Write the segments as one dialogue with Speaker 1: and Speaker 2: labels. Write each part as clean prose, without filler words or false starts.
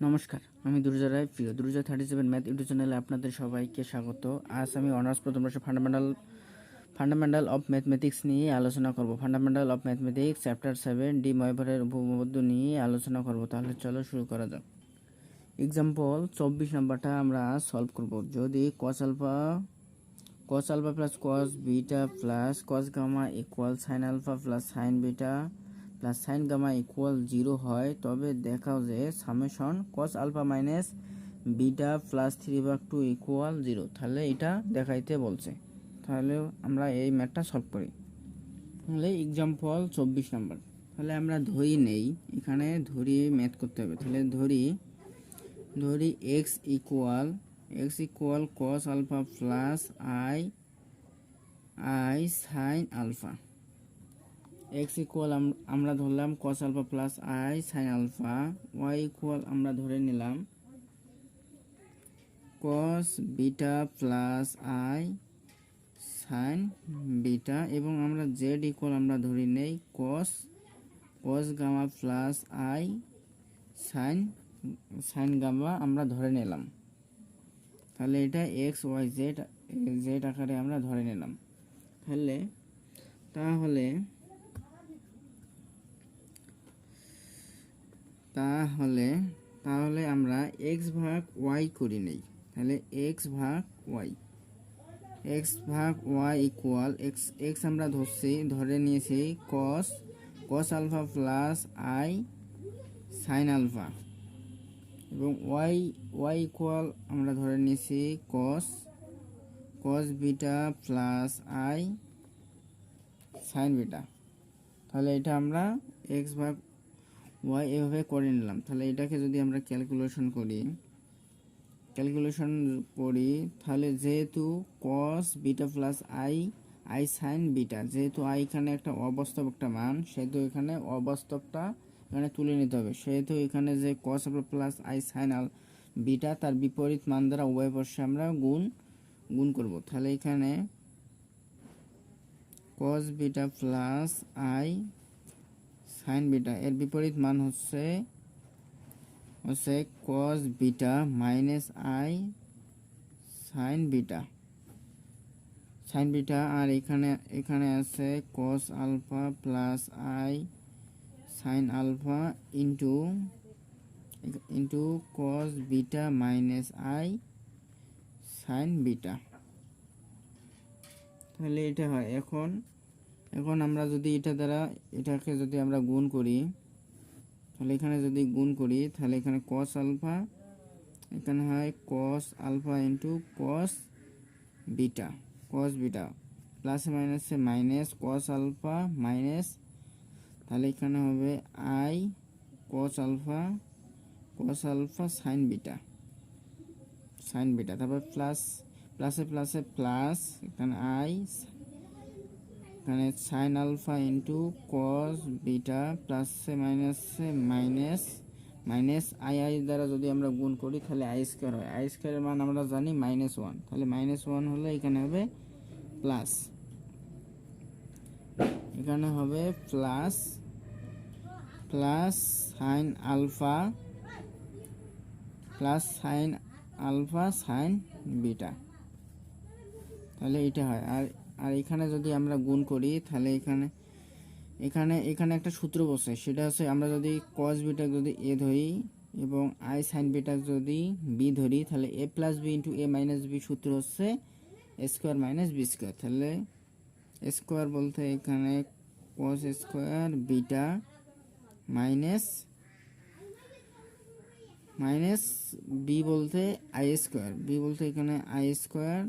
Speaker 1: নমস্কার, আমি দুর্জয় প্রিয় দুর্জয় 37 ম্যাথ ইউটিউব চ্যানেলে আপনাদের সবাইকে স্বাগত। আজ আমি অনার্স প্রথম বর্ষ ফান্ডামেন্টাল অফ ম্যাথমেটিক্স নিয়ে আলোচনা করব। ফান্ডামেন্টাল অফ ম্যাথমেটিক্স চ্যাপ্টার 7 ডি ময়ভারের উপপাদ্য নিয়ে আলোচনা করব। তাহলে চলো শুরু করা যাক। এক্সাম্পল 24 নম্বরটা আমরা সলভ করব। যদি cos alpha plus cos beta plus cos gamma equal sin alpha plus sin beta plus sine gamma equal 0 হয়, তবে দেখাও যে summation cos alpha minus beta plus 3/2 equal 0। তাহলে এটা দেখাইতে বলছে। তাহলে আমরা এই ম্যাথটা সলভ করি। তাহলে এক্সাম্পল 24 নম্বর। তাহলে আমরা ধরি নেই, এখানে ধরি ম্যাথ করতে হবে। তাহলে ধরি x equal cos alpha plus i sine alpha. x equal আমরা ধরলাম cos alpha plus i sin আলফা। y ইকুয়াল আমরা ধরে নিলাম cos beta plus i sin বিটা, এবং আমরা z ইকুয়াল আমরা ধরে নেই cos gamma plus i sin গামা আমরা ধরে নিলাম। তাহলে এটা x y z আকারে আমরা ধরে নিলাম। তাহলে আমরা x ভাগ y করি নেই। তাহলে x ভাগ y ইকুয়াল x আমরা ধরে নিয়েছি cos alpha plus i sin আলফা, এবং y ইকুয়াল আমরা ধরে নিয়েছি cos beta plus i sin beta. তাহলে এটা আমরা x ভাগ y এভাবে করে নিলাম। তাহলে এটাকে যদি আমরা ক্যালকুলেশন করি তাহলে যেহেতু cos beta plus i sin beta, যেহেতু i এখানে একটা অবাস্তব একটা মান, সেহেতু এখানে অবাস্তবটা এখানে তুলে নিতে হবে। সেহেতু এখানে যে cos plus i sin beta তার বিপরীত মান দ্বারা উভয় পাশে আমরা গুণ করব। তাহলে এখানে cos beta plus i sin beta এর বিপরীত মান হচ্ছে cos beta minus i sin beta, আর এখানে আছে cos alpha plus i sin alpha into cos beta minus i sin beta. তাহলে এটা হয়। এখন আমরা যদি এটাকে যদি আমরা গুণ করি, তাহলে এখানে যদি গুণ করি তাহলে এখানে cos আলফা, এখানে হয় cos alpha into cos beta plus মাইনাসে মাইনাস cos আলফা মাইনাস, তাহলে এখানে হবে i cos alpha sin beta, তারপর প্লাসে প্লাস এখানে এখানে sin alpha into cos beta প্লাসে মাইনাস i দ্বারা যদি আমরা গুণ করি তাহলে i স্কয়ার হয়। i স্কয়ারের মান আমরা জানি -1, তাহলে -1 হলে এখানে হবে প্লাস, এখানে হবে plus sin alpha sin beta. তাহলে এটা হয়। আর এখানে যদি আমরা গুণ করি তাহলে এখানে একটা সূত্র বসে, সেটা হচ্ছে আমরা যদি cos বিটা যদি a ধরি এবং i sin বিটা যদি b ধরি, তাহলে a plus b into a minus b সূত্র হচ্ছে a square minus b square. তাহলে স্কোয়ার বলতে এখানে cos square beta minus b বলতে i স্কোয়ার, b বলতে এখানে i square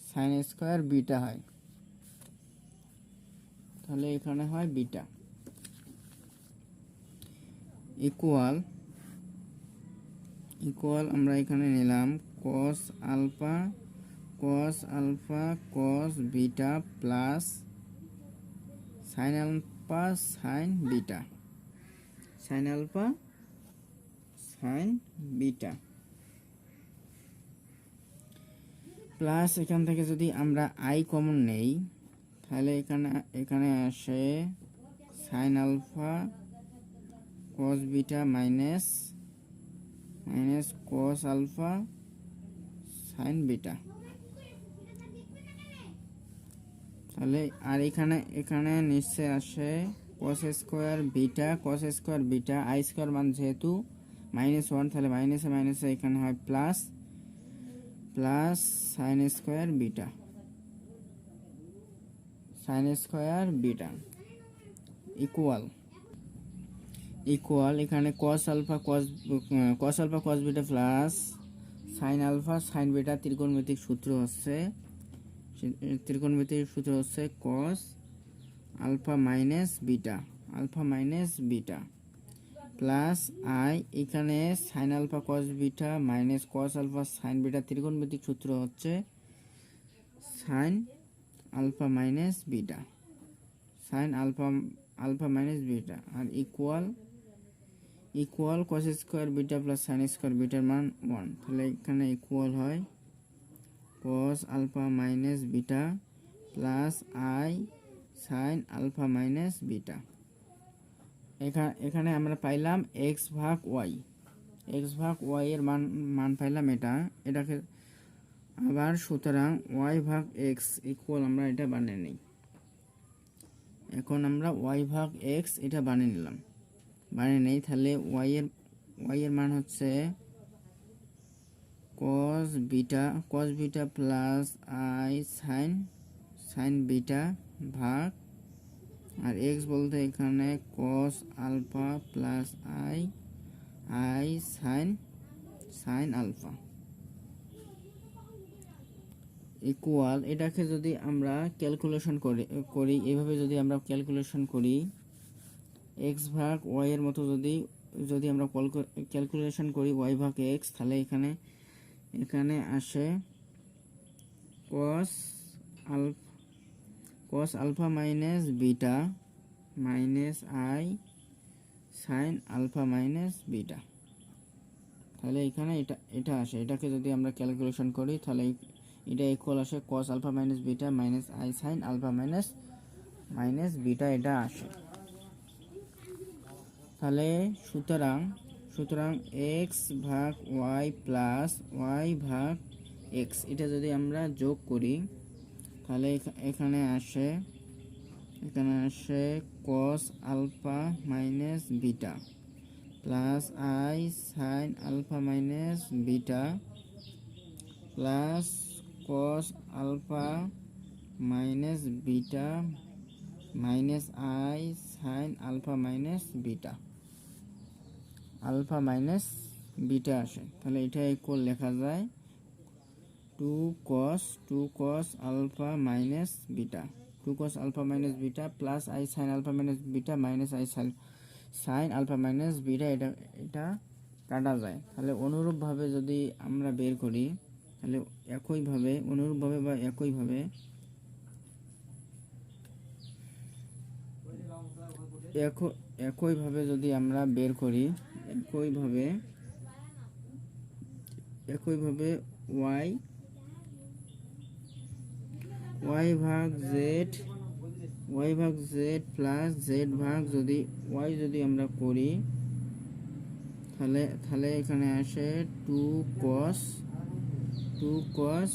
Speaker 1: sin square beta হয়। তাহলে এখানে হয় বিটা ইকুয়াল আমরা এখানে নিলাম cos alpha cos beta plus sin alpha sin beta plus এখান থেকে যদি আমরা i কমন নেই তাহলে এখানে আসে sine alpha cos beta minus cos alpha sine beta. তাহলে আর এখানে নিচে আসে cos square beta I square মান যেহেতু -1, তাহলে মাইনাসে এখানে হয় plus sine square beta equal এখানে cos alpha cos beta plus sine alpha sine beta ত্রিকোণমিতিক সূত্র হচ্ছে cos alpha minus beta plus I, এখানে sine alpha cos beta minus cos alpha sine beta ত্রিকোণমিতিক সূত্র হচ্ছে সাইন আলফা মাইনাস বিটা আর equal cos square beta plus sine square বিটার মান 1, তাহলে এখানে ইকুয়াল হয় cos alpha minus beta plus I sine alpha minus beta. এখানে আমরা পাইলাম এক্স ভাগ ওয়াই এর মান পাইলাম এটাকে আবার, সুতরাং ওয়াই ভাগ এক্স ইকুয়াল আমরা এটা বানিয়ে নিই। এখন আমরা ওয়াই ভাগ এক্স এটা বানিয়ে নেই, তাহলে ওয়াই এর মান হচ্ছে cos beta plus I sine beta ভাগ, আর এক্স বলতে এখানে cos alpha plus I sine alpha equal, এটাকে যদি আমরা ক্যালকুলেশন করি এভাবে যদি আমরা ক্যালকুলেশন করি এক্স ভাগ ওয়াই এর মতো যদি আমরা ক্যালকুলেশন করি ওয়াই ভাগ এক্স, তাহলে এখানে আসে cos alpha minus beta minus I sine alpha minus beta. তাহলে এখানে এটা আসে, এটাকে যদি আমরা ক্যালকুলেশন করি তাহলে এটা ইকুয়াল আসে cos alpha minus beta minus I sine alpha minus beta এটা আসে। তাহলে সুতরাং এক্স ভাগ ওয়াই প্লাস ওয়াই ভাগ এক্স এটা যদি আমরা যোগ করি তাহলে এখানে আসে cos alpha minus beta plus I sine alpha minus beta plus cos alpha minus beta minus I sine alpha minus beta আসে। তাহলে এটা ইকুয়াল লেখা যায় 2 cos alpha minus beta plus I sine alpha minus beta minus I sine alpha minus beta, এটা কাটা যায়। তাহলে অনুরূপভাবে যদি আমরা বের করি তাহলে একইভাবে যদি আমরা বের করি একইভাবে ওয়াই ভাগ জেড প্লাস জেড ভাগ যদি ওয়াই যদি আমরা করি তাহলে এখানে আসে 2 cos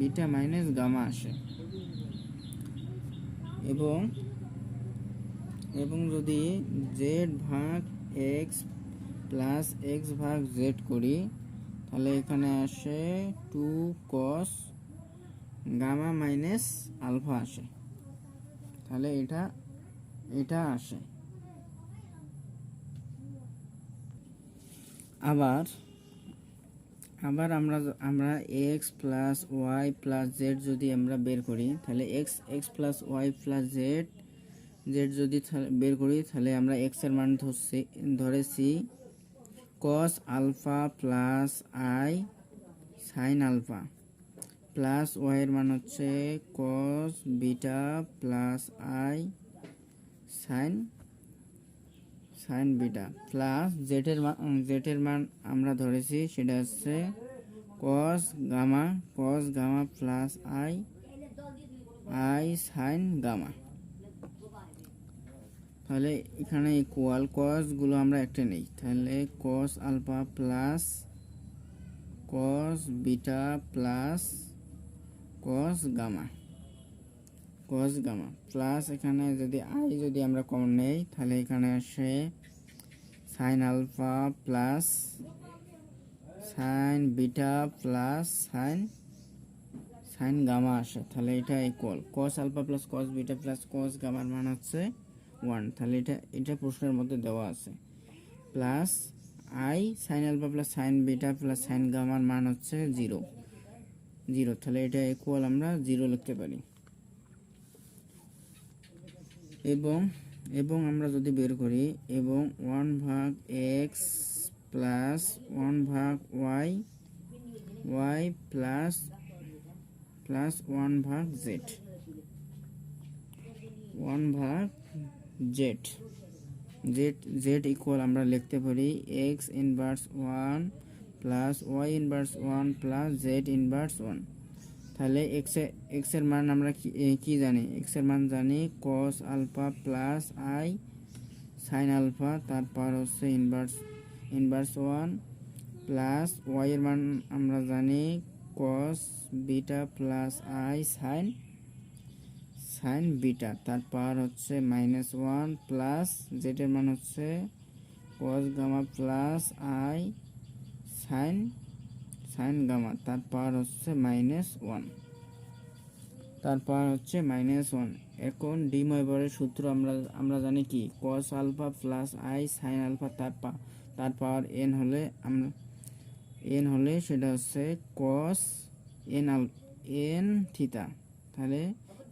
Speaker 1: বিটা মাইনাস গামা আসে, এবং যদি জেড ভাগ এক্স প্লাস এক্স ভাগ জেড করি তাহলে এখানে আসে 2 cos গামা মাইনাস আলফা আসে। তাহলে এটা আসে। আবার আমরা x plus y plus z যদি আমরা বের করি তাহলে x plus y plus z যদি বের করি তাহলে আমরা এক্স এর মান ধরেছি cos alpha plus I sine alpha plus y এর মান হচ্ছে cos beta plus I sine beta plus z এর মান আমরা ধরেছি সেটা হচ্ছে cos gamma plus I sine gamma. তাহলে এখানে ইকুয়াল কসগুলো আমরা একটা নেই, তাহলে cos alpha plus cos beta plus cos gamma plus এখানে যদি আমরা কমন নেই তাহলে এখানে আসে sine alpha plus sine beta plus sine gamma আসে। তাহলে এটা equal cos alpha plus cos beta plus cos গামার মান হচ্ছে 1। তাহলে এটা প্রশ্নের মধ্যে দেওয়া আছে। Plus I sine alpha plus sine beta plus sine গামার মান হচ্ছে 0। তাহলে এটা ইকুয়াল আমরা 0 লিখতে পারি। এবং আমরা যদি বের করি এবং 1 ভাগ এক্স প্লাস 1 ভাগ ওয়াই প্লাস 1 ভাগ জেড, 1 ভাগ জেড ইকুয়াল আমরা লিখতে পারি x inverse 1 plus y inverse 1 plus z inverse 1। তাহলে এক্স এর মান আমরা কি জানি? এক্স এর মান জানি cos alpha plus I sine alpha, তারপর হচ্ছে ইনভার্স 1 প্লাস ওয়াই এর মান আমরা জানি cos beta plus I sine beta, তারপর হচ্ছে -1 প্লাস জেড এর মান হচ্ছে cos gamma plus I sine gamma, তারপর হচ্ছে -1। এখন ডি ময়ভারের সূত্র আমরা জানি কি cos alpha plus I sine alpha, তার পাওয়ার এন হলে সেটা হচ্ছে কস এন থিটা। তাহলে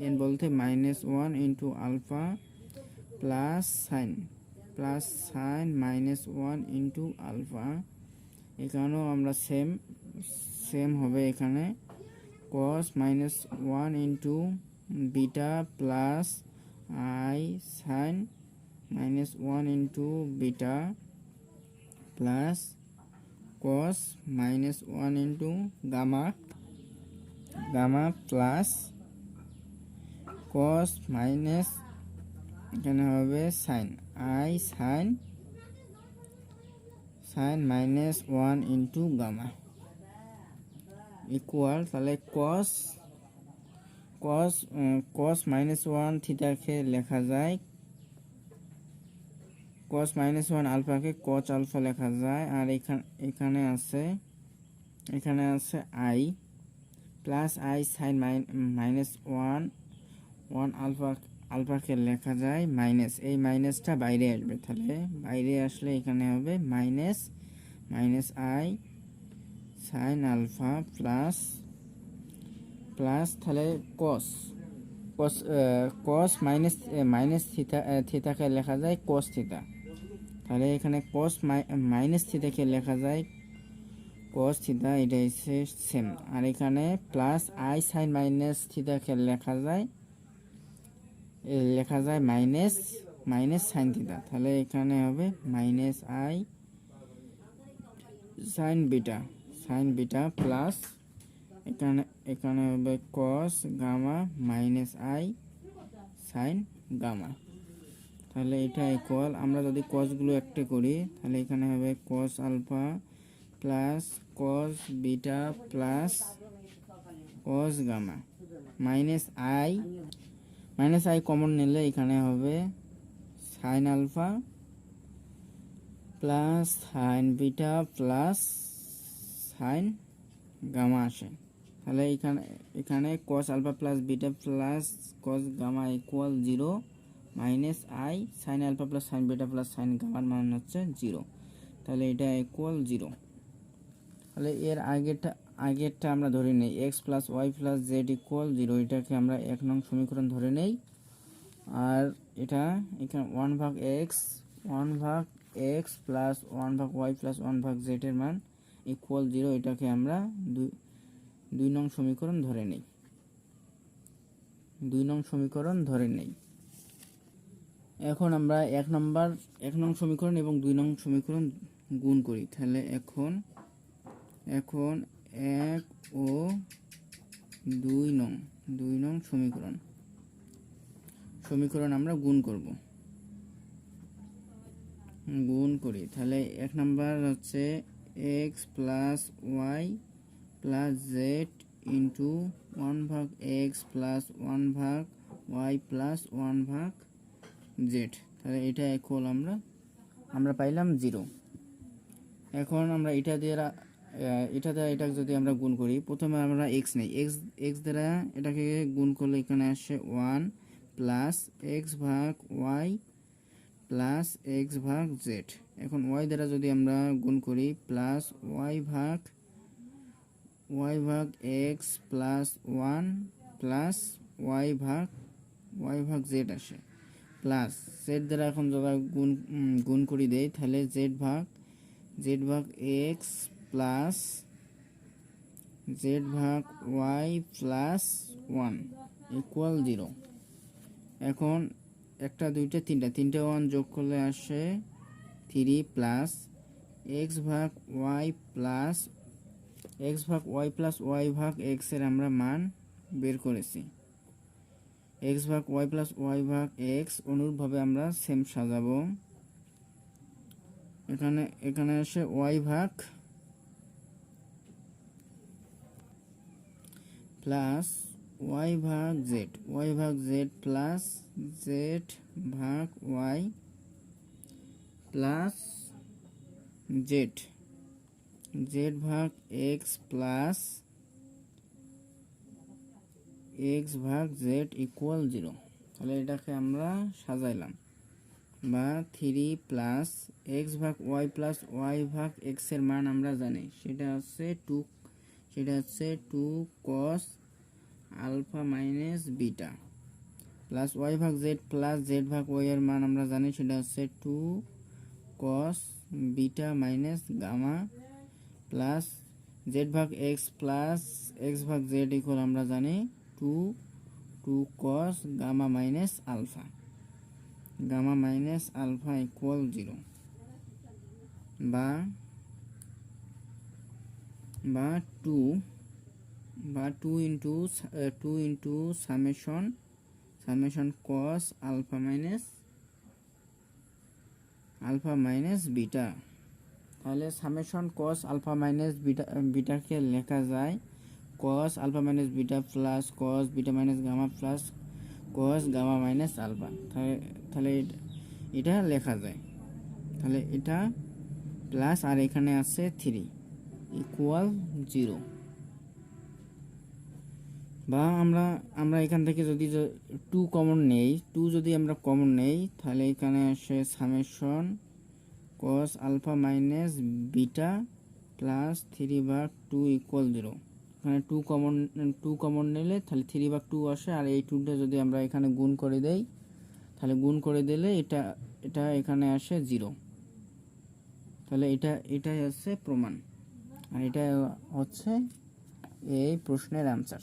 Speaker 1: এন বলতে -1 into alpha plus sine -1 into alpha. এখানেও আমরা সেম হবে, এখানে cos -1 into beta plus I sine -1 into beta plus cos -1 into gamma plus cos এখানে হবে sine i sine -1 into gamma equal. তাহলে cos -1 থিটাকে লেখা যায় cos -1 আলফাকে cos আলফা লেখা যায়, আর এখানে আছে আই প্লাস আই সাইন -1 আলফাকে লেখা যায় মাইনাস, এই মাইনাসটা বাইরে আসবে। তাহলে বাইরে আসলে এখানে হবে minus I sine alpha plus তাহলে cos মাইনাস থিটাকে লেখা যায় cos থিটা। তাহলে এখানে cos মাইনাস থিটাকে লেখা যায় cos থিটা, এটা হচ্ছে সেম। আর এখানে প্লাস আই সাইন মাইনাস থিটাকে লেখা যায় মাইনাস সাইন থিটা। তাহলে এখানে হবে minus I sine beta plus এখানে হবে cos gamma minus I sine gamma. তাহলে এটা ইকুয়াল, আমরা যদি কসগুলো একটা করি তাহলে এখানে হবে cos alpha plus cos beta plus cos gamma minus I common নিলে এখানে হবে sine alpha plus sine beta plus sine gamma আসে। তাহলে এখানে cos alpha plus beta plus cos gamma equal 0, minus I sine alpha plus sine beta plus sine গামার মান হচ্ছে 0। তাহলে এটা ইকুয়াল 0। তাহলে এর আগেরটা আমরা ধরে নেই x plus y plus z equal 0, এটাকে আমরা 1 নং সমীকরণ ধরে নেই। আর এখানে 1 ভাগ এক্স প্লাস 1 ভাগ ওয়াই প্লাস 1 ভাগ জেড এর মান ইকুয়াল 0, এটাকে আমরা 2 নং সমীকরণ ধরে নেই। এখন আমরা 1 নং সমীকরণ এবং 2 নং সমীকরণ গুণ করি। তাহলে এখন 1 ও 2 নং সমীকরণ আমরা গুণ করব। গুণ করি, তাহলে 1 নাম্বার হচ্ছে x plus y plus Z into 1 ভাগ এক্স প্লাস 1 ভাগ ওয়াই প্লাস 1 ভাগ জেড। তাহলে এটা ইকুয়াল আমরা পাইলাম 0। এখন আমরা এটা এটা যদি আমরা গুণ করি, প্রথমে আমরা এক্স নেই, এক্স দ্বারা এটাকে গুণ করলে এখানে আসে 1 প্লাস এক্স ভাগ ওয়াই প্লাস এক্স ভাগ জেড। এখন ওয়াই দ্বারা যদি আমরা গুণ করি প্লাস ওয়াই ভাগ এক্স প্লাস 1 প্লাস ওয়াই ভাগ জেড আসে, প্লাস জেড দ্বারা এখন যদি গুণ করি দেই, তাহলে জেড ভাগ এক্স প্লাস জেড ভাগ ওয়াই প্লাস 1 ইকুয়াল 0। এখন একটা দুইটা তিনটে 1 যোগ করলে আসে 3 প্লাস এক্স ভাগ ওয়াই প্লাস ওয়াই ভাগ এক্স এর আমরা মান বের করেছি। এক্স ভাগ ওয়াই প্লাস ওয়াই ভাগ এক্স অনুরূপভাবে আমরা সেম সাজাবো। এখানে আসে ওয়াই ভাগ প্লাস ওয়াই ভাগ জেড প্লাস জেড ভাগ ওয়াই প্লাস জেড ভাগ এক্স প্লাস এক্স ভাগ জেড ইকুয়াল 0। তাহলে এটাকে আমরা সাজাইলাম, বা 3 প্লাস এক্স ভাগ ওয়াই প্লাস ওয়াই ভাগ এক্স এর মান আমরা জানি, সেটা হচ্ছে 2 cos alpha minus beta, plus y ভাগ জেড প্লাস জেড ভাগ ওয়াই এর মান আমরা জানি, সেটা হচ্ছে 2 cos beta minus gamma, plus z ভাগ এক্স প্লাস এক্স ভাগ জেড ইকুয়াল আমরা জানি 2 cos gamma minus alpha equal 0, বা 2 into summation cos alpha minus beta. তাহলে সামেশন কস আলফা মাইনাস বিটাকে লেখা যায় cos alpha minus beta plus cos beta minus gamma plus cos gamma minus alpha. তাহলে এটা লেখা যায়, তাহলে এটা প্লাস আর এখানে আছে 3 ইকুয়াল 0। বা আমরা এখান থেকে যদি 2 কমন নেই, 2 যদি আমরা কমন নেই, তাহলে এখানে আসে summation cos alpha minus beta plus 3/2 equal 0। এখানে 2 কমন নিলে তাহলে 3/2 আসে, আর এই 2টা যদি আমরা এখানে গুণ করে দেই, তাহলে গুণ করে দিলে এটা এখানে আসে 0। তাহলে এটাই হচ্ছে প্রমাণ, আর এটা হচ্ছে এই প্রশ্নের অ্যান্সার।